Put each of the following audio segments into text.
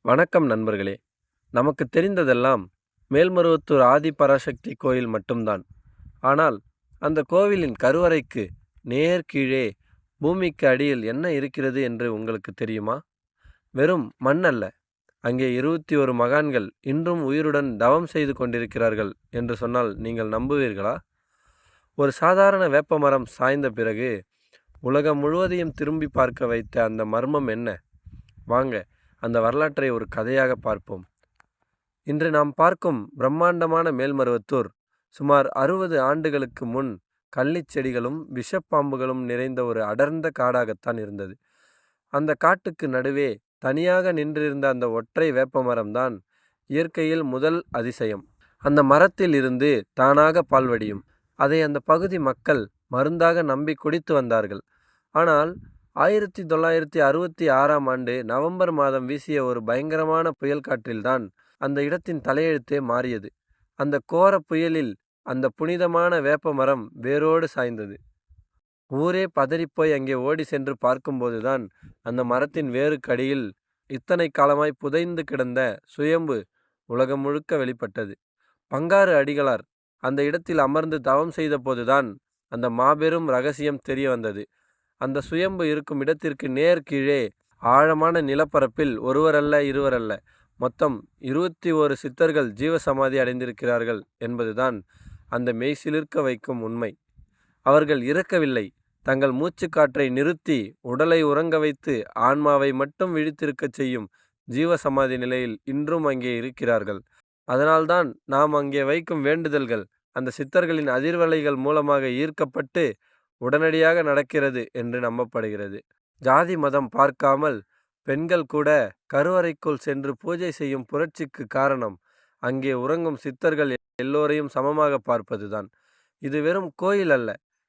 வணக்கம் நண்பர்களே. நமக்கு தெரிந்ததெல்லாம் மேல்மருவத்தூர் ஆதிபராசக்தி கோயில் மட்டும்தான். ஆனால் அந்த கோவிலின் கருவறைக்கு நேர் கீழே பூமிக்கு அடியில் என்ன இருக்கிறது என்று உங்களுக்கு தெரியுமா? வெறும் மண் அல்ல. அங்கே 21 மகான்கள் இன்றும் உயிருடன் தவம் செய்து கொண்டிருக்கிறார்கள் என்று சொன்னால் நீங்கள் நம்புவீர்களா? ஒரு சாதாரண வேப்பமரம் சாய்ந்த பிறகு உலகம் முழுவதையும் திரும்பி பார்க்க வைத்த அந்த மர்மம் என்ன? வாங்க, அந்த வரலாற்றை ஒரு கதையாக பார்ப்போம். இன்று நாம் பார்க்கும் பிரம்மாண்டமான மேல்மருவத்தூர் சுமார் 60 ஆண்டுகளுக்கு முன் கள்ளிச் செடிகளும் விஷப்பாம்புகளும் நிறைந்த ஒரு அடர்ந்த காடாகத்தான் இருந்தது. அந்த காட்டுக்கு நடுவே தனியாக நின்றிருந்த அந்த ஒற்றை வேப்பமரம்தான் இயற்கையில் முதல் அதிசயம். அந்த மரத்தில் இருந்து தானாக பால் வடியும். அதை அந்த பகுதி மக்கள் மருந்தாக நம்பி குடித்து வந்தார்கள். ஆனால் 1966ஆம் ஆண்டு நவம்பர் மாதம் வீசிய ஒரு பயங்கரமான புயல் காற்றில்தான் அந்த இடத்தின் தலையெழுத்தே மாறியது. அந்த கோர புயலில் அந்த புனிதமான வேப்ப மரம் வேரோடு சாய்ந்தது. ஊரே பதறிப்போய் அங்கே ஓடி சென்று பார்க்கும்போதுதான் அந்த மரத்தின் வேருக்கடியில் இத்தனை காலமாய் புதைந்து கிடந்த சுயம்பு உலகம் முழுக்க வெளிப்பட்டது. பங்காரு அடிகளார் அந்த இடத்தில் அமர்ந்து தவம் செய்த போதுதான் அந்த மாபெரும் ரகசியம் தெரிய வந்தது. அந்த சுயம்பு இருக்கும் இடத்திற்கு நேர் கீழே ஆழமான நிலப்பரப்பில் ஒருவரல்ல இருவரல்ல மொத்தம் 21 சித்தர்கள் ஜீவசமாதி அடைந்திருக்கிறார்கள் என்பதுதான் அந்த மெய்சிலிர்க்க வைக்கும் உண்மை. அவர்கள் இறக்கவில்லை. தங்கள் மூச்சுக்காற்றை நிறுத்தி உடலை உறங்க வைத்து ஆன்மாவை மட்டும் விழித்திருக்கச் செய்யும் ஜீவசமாதி நிலையில் இன்றும் அங்கே இருக்கிறார்கள். அதனால்தான் நாம் அங்கே வைக்கும் வேண்டுதல்கள் அந்த சித்தர்களின் அதிர்வலைகள் மூலமாக ஈர்க்கப்பட்டு உடனடியாக நடக்கிறது என்று நம்பப்படுகிறது. ஜாதி மதம் பார்க்காமல் பெண்கள் கூட கருவறைக்குள் சென்று பூஜை செய்யும் புரட்சிக்கு காரணம் அங்கே உறங்கும் சித்தர்கள் எல்லோரையும் சமமாக பார்ப்பதுதான். இது வெறும் கோயில் அல்ல,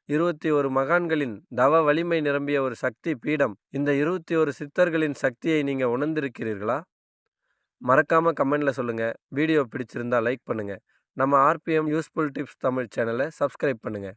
21 மகான்களின் தவ வலிமை நிரம்பிய ஒரு சக்தி பீடம். இந்த 21 சித்தர்களின் சக்தியை நீங்க உணர்ந்திருக்கிறீர்களா? மறக்காம கமெண்ட்ல சொல்லுங்க. வீடியோ பிடிச்சிருந்தா லைக் பண்ணுங்க. நம்ம ஆர்பிஎம் யூஸ்ஃபுல் டிப்ஸ் தமிழ் சேனலை சப்ஸ்கிரைப் பண்ணுங்க.